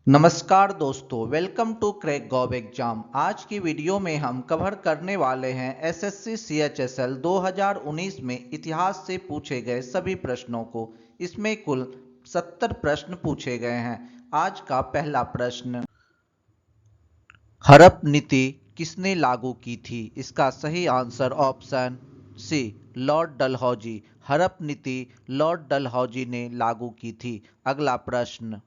नमस्कार दोस्तों, welcome to crack gov exam. आज की वीडियो में हम कवर करने वाले हैं एसएससी सीएचएसएल 2019 में इतिहास से पूछे गए सभी प्रश्नों को। इसमें कुल 70 प्रश्न पूछे गए हैं। आज का पहला प्रश्न, हड़प नीति किसने लागू की थी? इसका सही answer option C, lord Dalhousie. हड़प नीति लॉर्ड डलहौजी ने लागू की थी। अगला प्रश्न,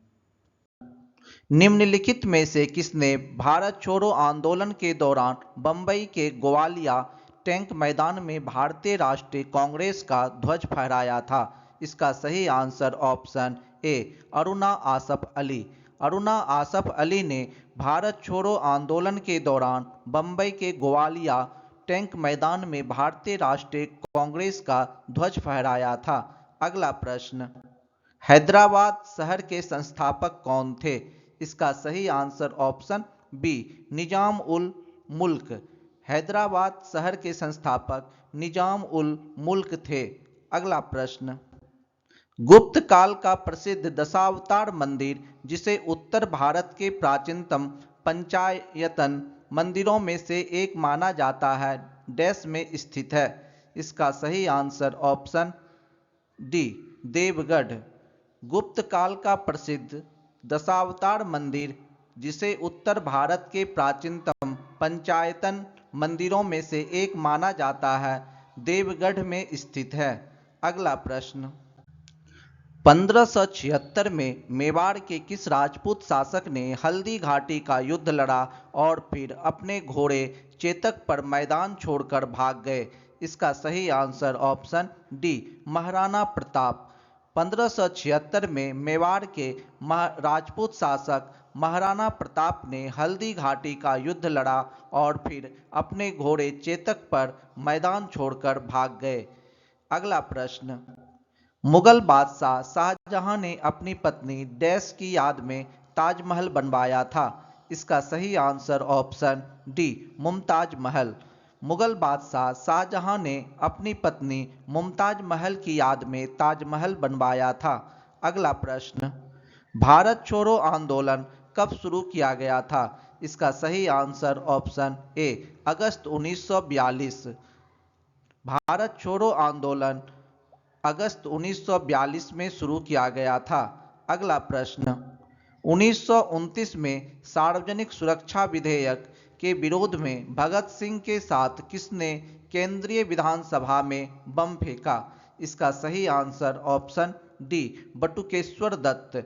निम्नलिखित में से किसने भारत छोड़ो आंदोलन के दौरान बंबई के गोवालिया टैंक मैदान में भारतीय राष्ट्रीय कांग्रेस का ध्वज फहराया था? इसका सही आंसर ऑप्शन ए, अरुणा आसफ अली। अरुणा आसफ अली ने भारत छोड़ो आंदोलन के दौरान बंबई के गोवालिया टैंक मैदान में भारतीय राष्ट्रीय कांग्रेस का ध्वज फहराया था। अगला प्रश्न, हैदराबाद शहर के संस्थापक कौन थे? इसका सही answer option B, Nizam ul मुल्क। हैदराबाद शहर के संस्थापक निजाम उल मुल्क थे। अगला प्रश्न, गुप्त काल का प्रसिद्ध दशावतार मंदिर जिसे उत्तर भारत के प्राचीनतम पंचायतन मंदिरों में से एक माना जाता है, डैश में स्थित है? इसका सही आंसर ऑप्शन डी, देवगढ़। गुप्त काल का प्रसिद्ध दशावतार मंदिर जिसे उत्तर भारत के प्राचीनतम पंचायतन मंदिरों में से एक माना जाता है, देवगढ़ में स्थित है। अगला प्रश्न, 1576 में मेवाड़ के किस राजपूत शासक ने हल्दी घाटी का युद्ध लड़ा और फिर अपने घोड़े चेतक पर मैदान छोड़कर भाग गए? इसका सही answer option D, Maharana Pratap. 1576 में मेवाड़ के राजपूत शासक महाराणा प्रताप ने हल्दी घाटी का युद्ध लड़ा और फिर अपने घोड़े चेतक पर मैदान छोड़कर भाग गए। अगला प्रश्न, मुगल बादशाह शाहजहां ने अपनी पत्नी डैश की याद में ताजमहल बनवाया था? इसका सही answer option D, Mumtaz Mahal. Mughal बादशाह शाहजहां ने अपनी पत्नी मुमताज महल की याद में ताजमहल बनवाया था। अगला प्रश्न, भारत छोड़ो आंदोलन कब शुरू किया गया था? इसका सही आंसर ऑप्शन ए, अगस्त 1942। भारत छोड़ो आंदोलन अगस्त 1942 में शुरू किया गया था। अगला प्रश्न, 1929 में सार्वजनिक सुरक्षा विधेयक के विरोध में भगत सिंह के साथ किसने केंद्रीय विधानसभा में बम फेंका? इसका सही answer option D, Batukeshwar Dutt.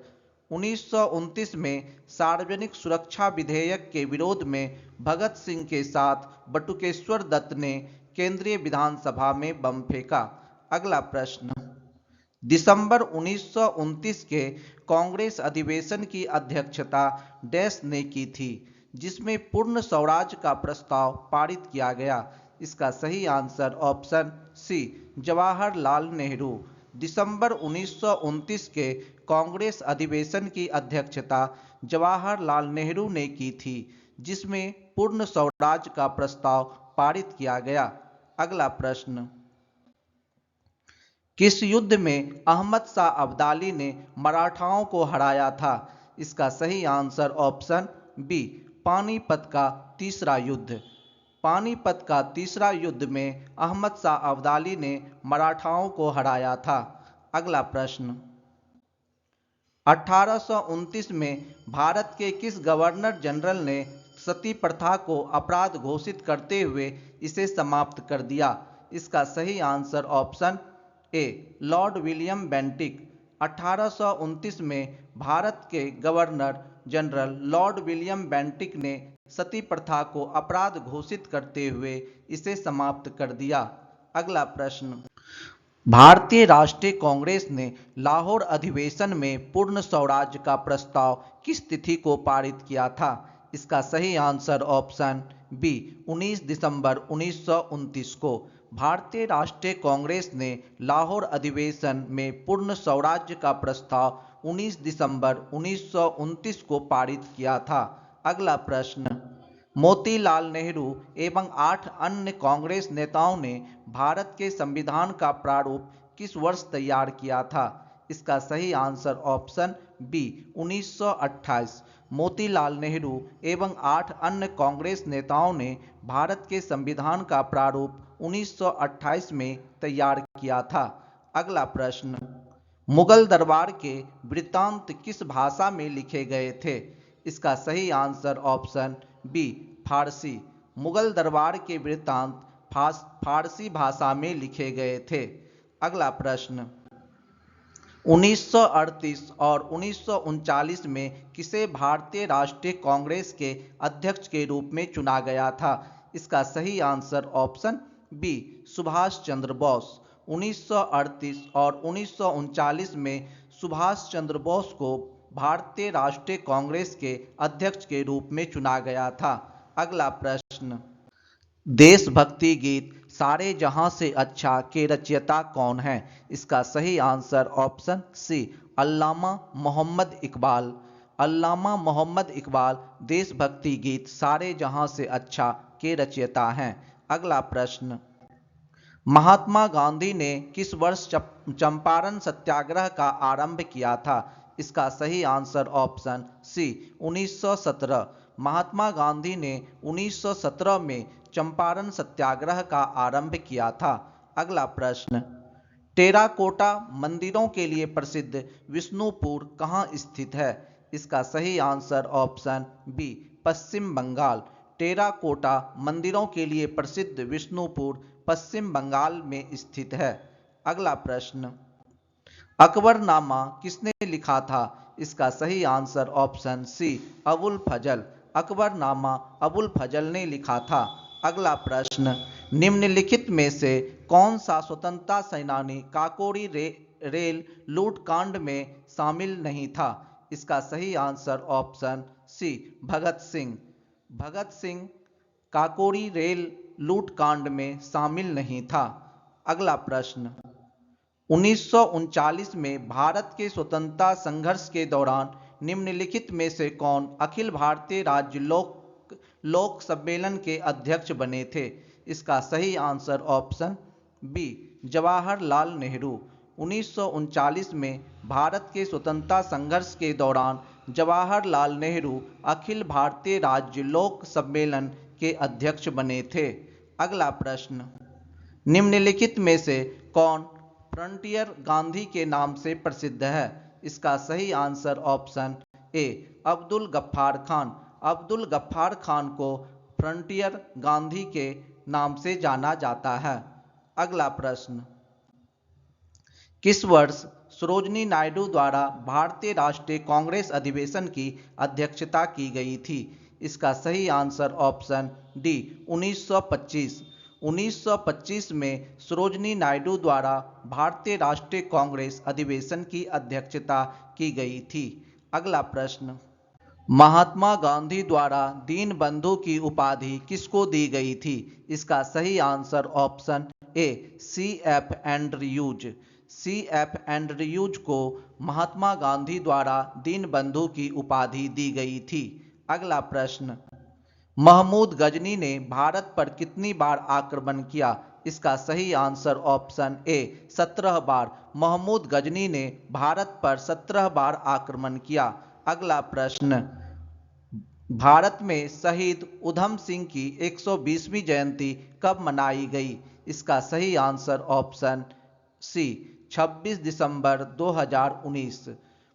1929 में सार्वजनिक सुरक्षा विधेयक के विरोध में भगत सिंह के साथ बटुकेश्वर दत्त ने केंद्रीय विधानसभा में बम फेंका। अगला प्रश्न, दिसंबर 1929 के कांग्रेस अधिवेशन की अध्यक्षता डैश ने की थी, जिसमें पूर्ण स्वराज का प्रस्ताव पारित किया गया? इसका सही answer option C, Jawaharlal Nehru. दिसंबर 1929 के कांग्रेस अधिवेशन की अध्यक्षता जवाहरलाल नेहरू ने की थी, जिसमें पूर्ण स्वराज का प्रस्ताव पारित किया गया। अगला प्रश्न, किस युद्ध में अहमद शाह अब्दाली ने मराठाओं को हराया था? इसका सही आंसर ऑप्शन बी, पानीपत का तीसरा युद्ध। पानीपत का तीसरा युद्ध में अहमद शाह अब्दाली ने मराठाओं को हराया था। अगला प्रश्न, 1829 में भारत के किस गवर्नर जनरल ने सती प्रथा को अपराध घोषित करते हुए इसे समाप्त कर दिया? इसका सही आंसर ऑप्शन ए, लॉर्ड विलियम बेंटिक। 1829 में भारत के governor general Lord William Bentinck ने सती प्रथा को अपराध घोषित करते हुए इसे समाप्त कर दिया। अगला प्रश्न, भारतीय राष्ट्रीय कांग्रेस ने लाहौर अधिवेशन में पूर्ण स्वराज का प्रस्ताव किस तिथि को पारित किया था? इसका सही आंसर ऑप्शन बी, 19 दिसंबर 1929 को। भारतीय राष्ट्रीय कांग्रेस ने लाहौर अधिवेशन में पूर्ण स्वराज्य का प्रस्ताव 19 दिसंबर 1929 को पारित किया था। अगला प्रश्न, मोतीलाल नेहरू एवं 8 अन्य कांग्रेस नेताओं ने भारत के संविधान का प्रारूप किस वर्ष तैयार किया था? इसका सही answer option B 1928। Motilal Nehru एवं 8 अन्य कांग्रेस नेताओं ने भारत के संविधान का प्रारूप 1928 में तैयार किया था। अगला प्रश्न, मुगल दरबार के वृत्तांत किस भाषा में लिखे गए थे? इसका सही आंसर ऑप्शन बी फारसी। मुगल दरबार के वृत्तांत फारसी भाषा में लिखे गए थे। अगला प्रश्न, 1938 और 1939 में किसे भारतीय राष्ट्रीय कांग्रेस के अध्यक्ष के रूप में चुना गया था? इसका सही answer option B Subhash Chandra Bose. 1938 और 1939 में सुभाष चंद्र बोस को भारतीय राष्ट्रीय कांग्रेस के अध्यक्ष के रूप में चुना गया था। अगला प्रश्न, देशभक्ति गीत सारे जहां से अच्छा के रचयिता कौन है? इसका सही आंसर ऑप्शन सी अल्लामा मोहम्मद इकबाल। अल्लामा मोहम्मद इकबाल देशभक्ति गीत सारे जहां से अच्छा के रचयिता हैं। अगला प्रश्न, महात्मा गांधी ने किस वर्ष चंपारण सत्याग्रह का आरंभ किया था? इसका सही आंसर ऑप्शन सी 1917। महात्मा गांधी ने 1917 में चंपारण सत्याग्रह का आरंभ किया था। अगला प्रश्न, टेराकोटा मंदिरों के लिए प्रसिद्ध विष्णुपुर कहाँ स्थित है? इसका सही आंसर ऑप्शन बी पश्चिम बंगाल। टेराकोटा मंदिरों के लिए प्रसिद्ध विष्णुपुर पश्चिम बंगाल में स्थित है। अगला प्रश्न, अकबरनामा किसने लिखा था? इसका सही आंसर ऑप्शन सी अबुल फजल। अकबरनामा अबुल फजल ने लिखा था। अगला प्रश्न, निम्नलिखित में से कौन सा स्वतंत्रता सेनानी काकोरी रेल लूटकांड में शामिल नहीं था? इसका सही आंसर ऑप्शन सी भगत सिंह। भगत सिंह काकोरी रेल लूटकांड में शामिल नहीं था। अगला प्रश्न, 1939 में भारत के स्वतंत्रता संघर्ष के दौरान निम्नलिखित में से कौन अखिल भारतीय राज्य लोक सम्मेलन के अध्यक्ष बने थे? इसका सही answer option B Jawaharlal Nehru. 1939 में भारत के स्वतंत्रता संघर्ष के दौरान जवाहरलाल नेहरू अखिल भारतीय राज्य लोक सम्मेलन के अध्यक्ष बने थे। अगला प्रश्न, निम्नलिखित में से कौन फ्रंटियर गांधी के नाम से प्रसिद्ध है? इसका सही answer option A Abdul Ghaffar Khan. Abdul Ghaffar Khan को फ्रंटियर गांधी के नाम से जाना जाता है। अगला प्रश्न, किस वर्ष सरोजिनी नायडू द्वारा भारतीय राष्ट्रीय कांग्रेस अधिवेशन की अध्यक्षता की गई थी? इसका सही आंसर ऑप्शन डी 1925। 1925 में सरोजिनी नायडू द्वारा भारतीय राष्ट्रीय कांग्रेस अधिवेशन की अध्यक्षता की गई थी। अगला प्रश्न, महात्मा गांधी द्वारा दीनबंधु की उपाधि किसको दी गई थी? इसका सही आंसर ऑप्शन ए C.F. एंड्रयूज। C.F. एंड्रयूज को महात्मा गांधी द्वारा दीनबंधु की उपाधि दी गई थी। अगला प्रश्न, महमूद गजनी ने भारत पर कितनी बार आक्रमण किया? इसका सही आंसर ऑप्शन ए 17 बार। महमूद गजनी ने भारत पर 17 बार आक्रमण किया। अगला प्रश्न, भारत में शहीद उधम सिंह की 120वीं जयंती कब मनाई गई? इसका सही आंसर ऑप्शन सी 26 दिसंबर 2019।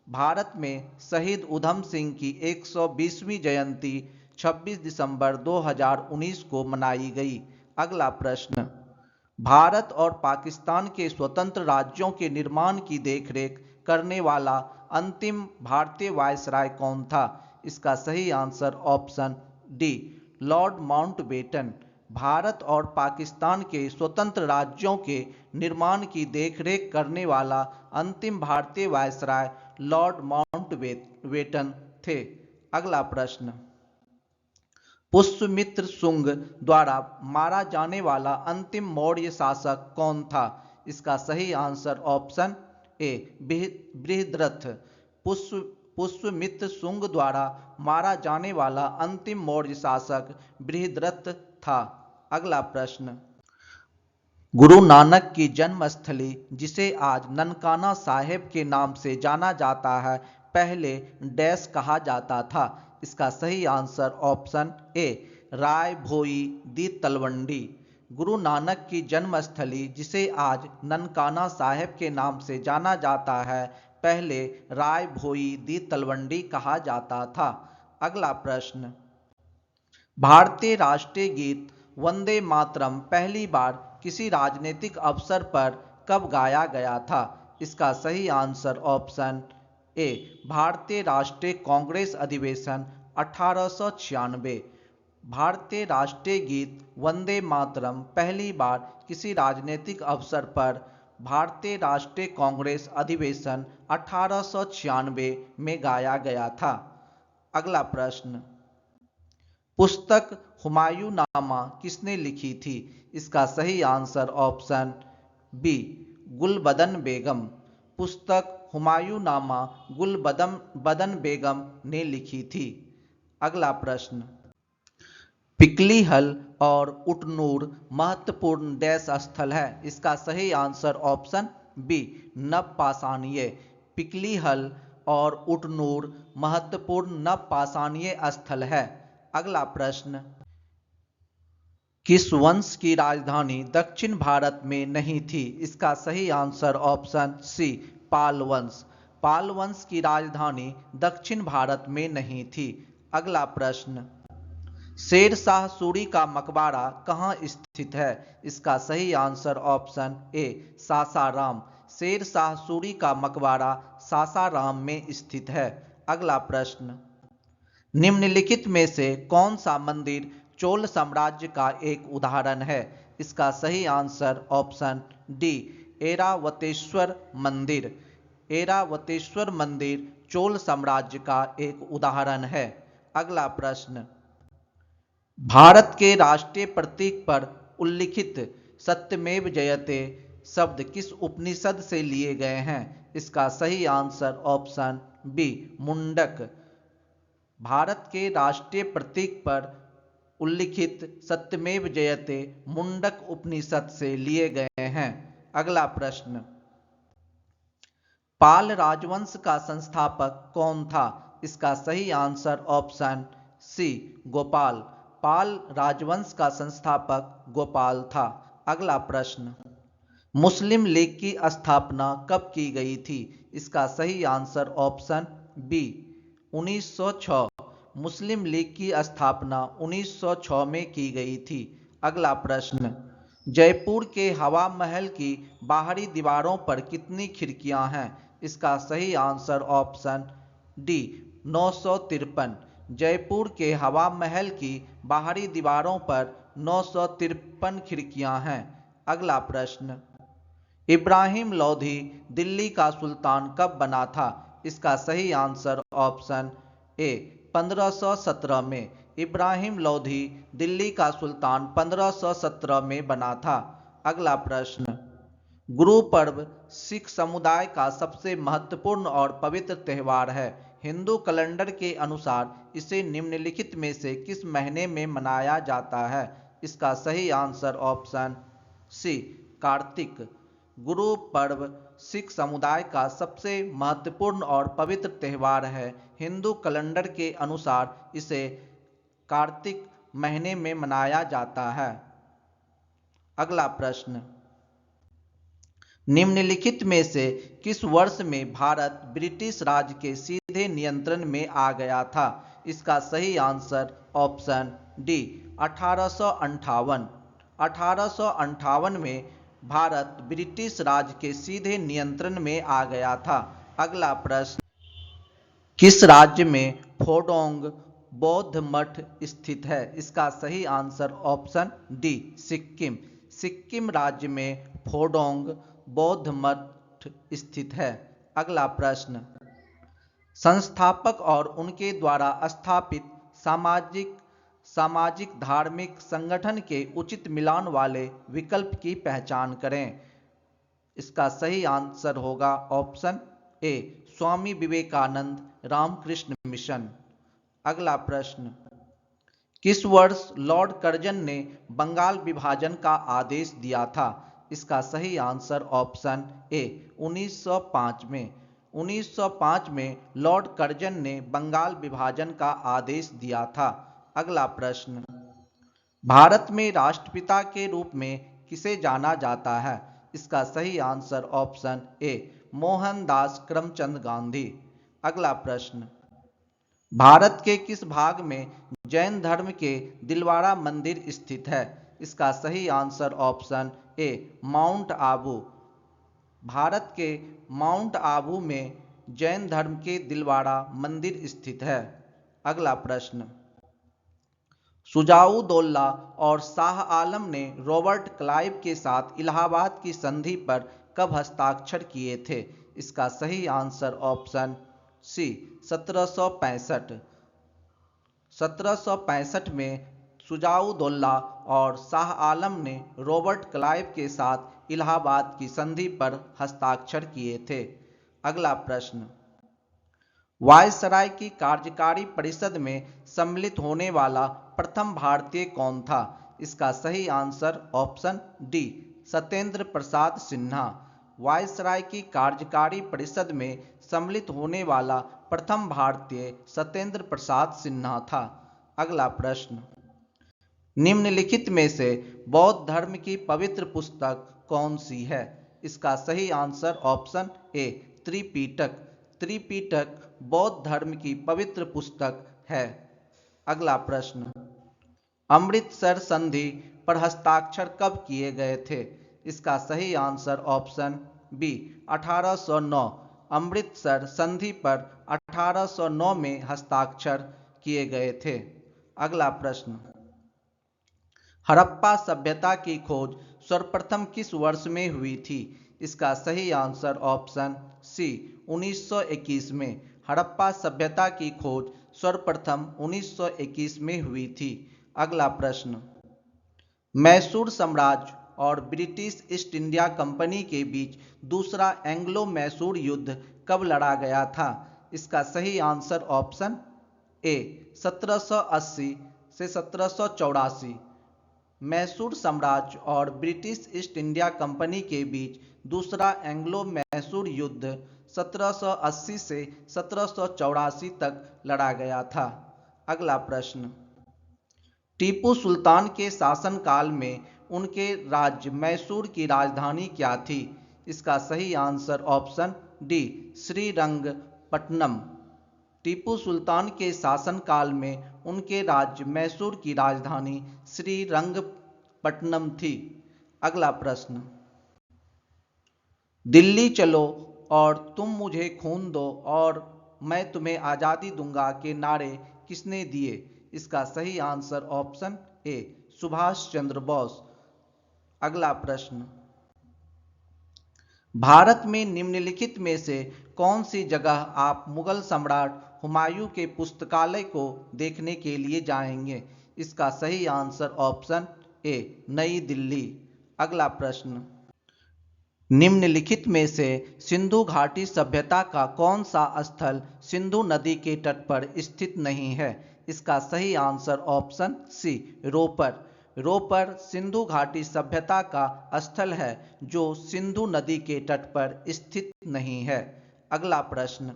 भारत में शहीद उधम सिंह की 120वीं जयंती 26 दिसंबर 2019 को मनाई गई। अगला प्रश्न, भारत और पाकिस्तान के स्वतंत्र राज्यों के निर्माण की देखरेख करने वाला अंतिम भारतीय वायसराय कौन था? इसका सही answer option D Lord Mountbatten. Bharat और पाकिस्तान के स्वतंत्र राज्यों के निर्माण की देखरेख करने वाला अंतिम भारतीय वायसराय लॉर्ड माउंटबेटन थे। अगला प्रश्न, पुष्यमित्र शुंग द्वारा मारा जाने वाला अंतिम मौर्य शासक कौन था? इसका सही आंसर ऑप्शन ए बृहद्रथ। पुष्यमित्र शुंग द्वारा मारा जाने वाला अंतिम मौर्य शासक बृहद्रथ था। अगला प्रश्न, गुरु नानक की जन्मस्थली जिसे आज ननकाना साहिब के नाम से जाना जाता है पहले डैश कहा जाता था? इसका सही आंसर ऑप्शन ए राय भोई दी तलवंडी। गुरु नानक की जन्मस्थली जिसे आज ननकाना साहिब के नाम से जाना जाता है, पहले राय भोई दी तलवंडी कहा जाता था। अगला प्रश्न, भारतीय राष्ट्रीय गीत वंदे मातरम पहली बार किसी राजनीतिक अवसर पर कब गाया गया था? इसका सही आंसर ऑप्शन ए भारतीय राष्ट्रीय कांग्रेस अधिवेशन 1896। भारतीय राष्ट्रीय गीत वंदे मातरम पहली बार किसी राजनीतिक अवसर पर भारतीय राष्ट्रीय कांग्रेस अधिवेशन 1896 में गाया गया था। अगला प्रश्न, पुस्तक हुमायूं नामा किसने लिखी थी? इसका सही आंसर ऑप्शन बी गुलबदन बेगम। पुस्तक हुमायूं नामा गुलबदन बेगम ने लिखी थी। अगला प्रश्न, पिकली हल और उटनूर महत्वपूर्ण डैश स्थल है? इसका सही आंसर ऑप्शन बी नवपाषाणीय। पिकली हल और उटनूर महत्वपूर्ण नवपाषाणीय स्थल है। अगला प्रश्न, किस वंश की राजधानी दक्षिण भारत में नहीं थी? इसका सही आंसर ऑप्शन सी पाल वंश। पाल वंश की राजधानी दक्षिण भारत में नहीं थी। अगला प्रश्न, शेर शाह सूरी का मकबरा कहाँ स्थित है? इसका सही आंसर ऑप्शन ए सासाराम। शेर शाह सूरी का मकबरा सासाराम में स्थित है। अगला प्रश्न, निम्नलिखित में से कौन सा मंदिर चोल साम्राज्य का एक उदाहरण है? इसका सही आंसर ऑप्शन डी ऐरावतेश्वर मंदिर। ऐरावतेश्वर मंदिर चोल साम्राज्य का एक उदाहरण है। अगला प्रश्न, भारत के राष्ट्रीय प्रतीक पर उल्लिखित सत्यमेव जयते शब्द किस उपनिषद से लिए गए हैं? इसका सही answer option B Mundak. Bharat के राष्ट्रीय प्रतीक पर उल्लिखित सत्यमेव जयते मुंडक उपनिषद से लिए गए हैं। अगला प्रश्न, पाल राजवंश का संस्थापक कौन था? इसका सही आंसर ऑप्शन सी गोपाल। पाल राजवंश का संस्थापक गोपाल था। अगला प्रश्न, मुस्लिम लीग की स्थापना कब की गई थी? इसका सही आंसर ऑप्शन बी 1906। मुस्लिम लीग की स्थापना 1906 में की गई थी। अगला प्रश्न, जयपुर के हवा महल की बाहरी दीवारों पर कितनी खिड़कियां हैं? इसका सही आंसर ऑप्शन डी 953। जयपुर के हवा महल की बाहरी दीवारों पर 953 खिड़कियां हैं। अगला प्रश्न, इब्राहिम लोधी दिल्ली का सुल्तान कब बना था? इसका सही आंसर ऑप्शन ए 1517 में। इब्राहिम लोधी दिल्ली का सुल्तान 1517 में बना था। अगला प्रश्न, गुरु पर्व सिख समुदाय का सबसे महत्वपूर्ण और पवित्र त्यौहार है। हिंदू कैलेंडर के अनुसार इसे निम्नलिखित में से किस महीने में मनाया जाता है? इसका सही आंसर ऑप्शन सी कार्तिक। गुरु पर्व सिख समुदाय का सबसे महत्वपूर्ण और पवित्र त्यौहार है। हिंदू कैलेंडर के अनुसार इसे कार्तिक महीने में मनाया जाता है। अगला प्रश्न, निम्नलिखित में से किस वर्ष में भारत ब्रिटिश राज के सीधे नियंत्रण में आ गया था? इसका सही आंसर ऑप्शन डी 1858। 1858 में भारत ब्रिटिश राज के सीधे नियंत्रण में आ गया था। अगला प्रश्न, किस राज्य में फोडोंग बौद्ध मठ स्थित है? इसका सही answer option D Sikkim. Sikkim राज्य में फोडोंग बौद्ध मठ स्थित है। अगला प्रश्न, संस्थापक और उनके द्वारा स्थापित सामाजिक धार्मिक संगठन के उचित मिलान वाले विकल्प की पहचान करें। इसका सही आंसर होगा option A Swami Vivekananda Ramakrishna mission. अगला प्रश्न, किस वर्ष लॉर्ड कर्जन ने बंगाल विभाजन का आदेश दिया था? इसका सही आंसर ऑप्शन ए 1905 में। 1905 में लॉर्ड कर्जन ने बंगाल विभाजन का आदेश दिया था। अगला प्रश्न, भारत में राष्ट्रपिता के रूप में किसे जाना जाता है? इसका सही आंसर ऑप्शन ए मोहनदास करमचंद गांधी। अगला प्रश्न, भारत के किस भाग में जैन धर्म के दिलवाड़ा मंदिर स्थित है? इसका सही आंसर ऑप्शन ए माउंट आबू। भारत के माउंट आबू में जैन धर्म के दिलवाड़ा मंदिर स्थित है। अगला प्रश्न, शुजाउद्दौला और शाह आलम ने रॉबर्ट क्लाइव के साथ इलाहाबाद की संधि पर कब हस्ताक्षर किए थे? इसका सही आंसर ऑप्शन सी 1765। 1765 में शुजाउद्दौला और शाह आलम ने रॉबर्ट क्लाइव के साथ इलाहाबाद की संधि पर हस्ताक्षर किए थे। अगला प्रश्न, वायसराय की कार्यकारी परिषद में सम्मिलित होने वाला प्रथम भारतीय कौन था? इसका सही answer option D Satyendra Prasad Sinha. Viceroy की कार्यकारी परिषद में सम्मिलित होने वाला प्रथम भारतीय सत्येंद्र प्रसाद सिन्हा था। अगला प्रश्न, निम्नलिखित में से बौद्ध धर्म की पवित्र पुस्तक कौन सी है? इसका सही आंसर ऑप्शन ए त्रिपिटक। त्रिपिटक बौद्ध धर्म की पवित्र पुस्तक है। अगला प्रश्न, अमृतसर संधि पर हस्ताक्षर कब किए गए थे? इसका सही आंसर ऑप्शन बी 1809। अमृतसर संधि पर 1809 में हस्ताक्षर किए गए थे। अगला प्रश्न, हड़प्पा सभ्यता की खोज सर्वप्रथम किस वर्ष में हुई थी? इसका सही आंसर ऑप्शन सी 1921 में। हड़प्पा सभ्यता की खोज सर्वप्रथम 1921 में हुई थी। अगला प्रश्न, मैसूर साम्राज्य और ब्रिटिश ईस्ट इंडिया कंपनी के बीच दूसरा एंग्लो मैसूर युद्ध कब लड़ा गया था? इसका सही आंसर ऑप्शन ए 1780 से 1784। मैसूर साम्राज्य और ब्रिटिश ईस्ट इंडिया कंपनी के बीच दूसरा एंग्लो मैसूर युद्ध 1780 से 1784 तक लड़ा गया था। अगला प्रश्न, टीपू सुल्तान के शासनकाल में उनके राज्य मैसूर की राजधानी क्या थी? इसका सही answer option D Srirangapatnam. Tipu Sultan के शासनकाल में उनके राज्य मैसूर की राजधानी श्रीरंगपट्टनम थी। अगला प्रश्न, दिल्ली चलो और तुम मुझे खून दो और मैं तुम्हें आज़ादी दूंगा के नारे किसने दिए? इसका सही आंसर ऑप्शन ए सुभाष चंद्र बोस। अगला प्रश्न, भारत में निम्नलिखित में से कौन सी जगह आप मुगल सम्राट हुमायूं के पुस्तकालय को देखने के लिए जाएंगे? इसका सही आंसर ऑप्शन ए नई दिल्ली। अगला प्रश्न, निम्नलिखित में से सिंधु घाटी सभ्यता का कौन सा स्थल सिंधु नदी के तट पर स्थित नहीं है? इसका सही answer option C Ropar. Ropar Sindhu घाटी सभ्यता का स्थल है जो सिंधु नदी के तट पर स्थित नहीं है। अगला प्रश्न,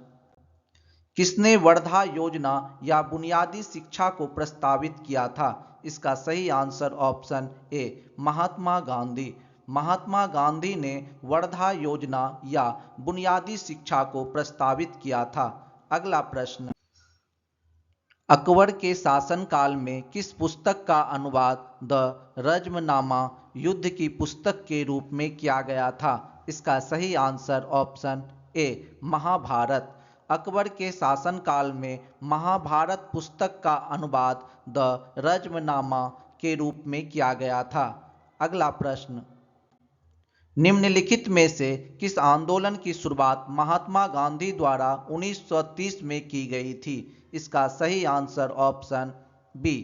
किसने वर्धा योजना या बुनियादी शिक्षा को प्रस्तावित किया था? इसका सही आंसर ऑप्शन ए महात्मा गांधी। महात्मा गांधी ने वर्धा योजना या बुनियादी शिक्षा को प्रस्तावित किया था। अगला प्रश्न, अकबर के शासनकाल में किस पुस्तक का अनुवाद द रज्मनामा युद्ध की पुस्तक के रूप में किया गया था? इसका सही answer option A Mahabharata. Akbar के शासनकाल में महाभारत पुस्तक का अनुवाद द रज्मनामा के रूप में किया गया था। अगला प्रश्न, निम्नलिखित में से किस आंदोलन की शुरुआत महात्मा गांधी द्वारा 1930 में की गई थी? इसका सही आंसर ऑप्शन बी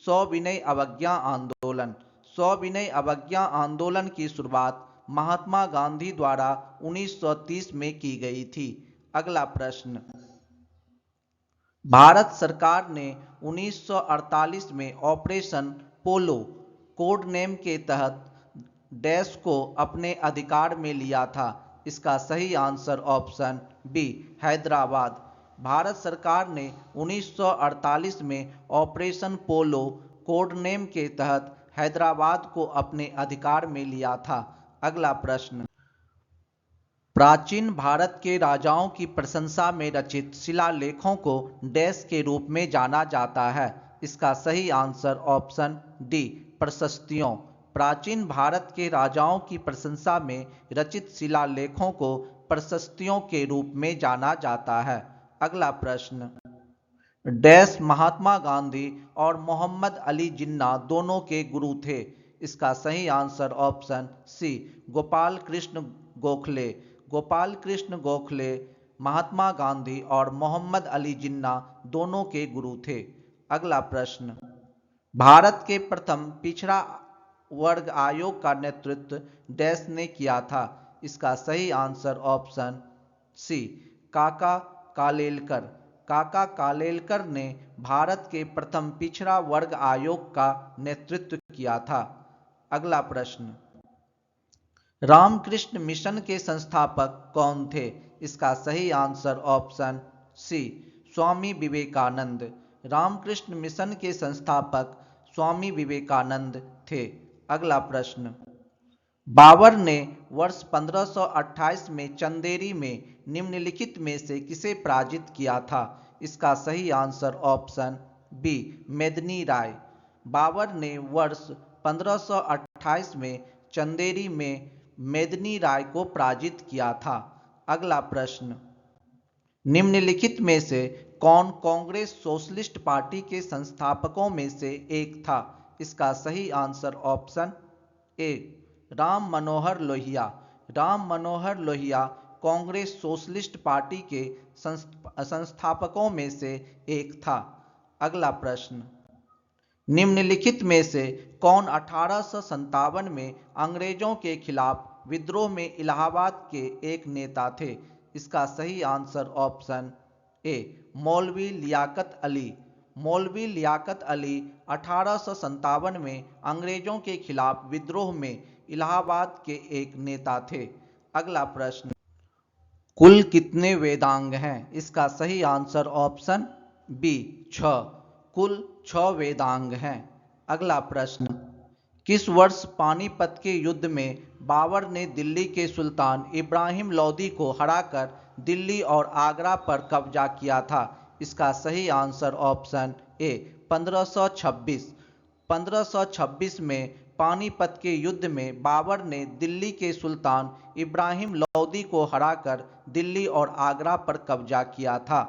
सविनय अवज्ञा आंदोलन। सविनय अवज्ञा आंदोलन की शुरुआत महात्मा गांधी द्वारा 1930 में की गई थी। अगला प्रश्न, भारत सरकार ने 1948 में ऑपरेशन पोलो कोड नेम के तहत डैश को अपने अधिकार में लिया था। इसका सही answer option B Hyderabad. Bharat सरकार ने 1948 में ऑपरेशन पोलो कोड नेम के तहत हैदराबाद को अपने अधिकार में लिया था। अगला प्रश्न, प्राचीन भारत के राजाओं की प्रशंसा में रचित शिलालेखों को डैश के रूप में जाना जाता है। इसका सही आंसर ऑप्शन डी प्रशस्तियों। प्राचीन भारत के राजाओं की प्रशंसा में रचित शिलालेखों को प्रशस्तियों के रूप में जाना जाता है। अगला प्रश्न, डैश महात्मा गांधी और मोहम्मद अली जिन्ना दोनों के गुरु थे। इसका सही answer option C Gopal Krishna Gokhale. Gopal Krishna Gokhale Mahatma Gandhi और मोहम्मद अली जिन्ना दोनों के गुरु थे। अगला प्रश्न, भारत के प्रथम पिछड़ा वर्ग आयोग का नेतृत्व डैश ने किया था। इसका सही आंसर ऑप्शन सी काका कालेलकर। काका कालेलकर ने भारत के प्रथम पिछड़ा वर्ग आयोग का नेतृत्व किया था। अगला प्रश्न, रामकृष्ण मिशन के संस्थापक कौन थे? इसका सही आंसर ऑप्शन सी स्वामी विवेकानंद। रामकृष्ण मिशन के संस्थापक स्वामी विवेकानंद थे। अगला प्रश्न, बाबर ने वर्ष 1528 में चंदेरी में निम्नलिखित में से किसे पराजित किया था? इसका सही आंसर ऑप्शन बी मेदिनी राय। बाबर ने वर्ष 1528 में चंदेरी में मेदिनी राय को पराजित किया था। अगला प्रश्न, निम्नलिखित में से कौन कांग्रेस सोशलिस्ट पार्टी के संस्थापकों में से एक था? इसका सही आंसर ऑप्शन ए राम मनोहर लोहिया। राम मनोहर लोहिया कांग्रेस सोशलिस्ट पार्टी के संस्थापकों में से एक था। अगला प्रश्न, निम्नलिखित में से कौन 1857 में अंग्रेजों के खिलाफ विद्रोह में इलाहाबाद के एक नेता थे? इसका सही आंसर ऑप्शन ए मौलवी लियाकत अली। मौलवी लियाकत अली 1857 में अंग्रेजों के खिलाफ विद्रोह में इलाहाबाद के एक नेता थे। अगला प्रश्न, कुल कितने वेदांग हैं? इसका सही आंसर ऑप्शन बी 6। कुल 6 वेदांग हैं। अगला प्रश्न, किस वर्ष पानीपत के युद्ध में बाबर ने दिल्ली के सुल्तान इब्राहिम लोदी को हराकर दिल्ली और आगरा पर कब्जा किया था? इसका सही आंसर ऑप्शन ए 1526। 1526 में पानीपत के युद्ध में बाबर ने दिल्ली के सुल्तान इब्राहिम लोदी को हराकर दिल्ली और आगरा पर कब्जा किया था।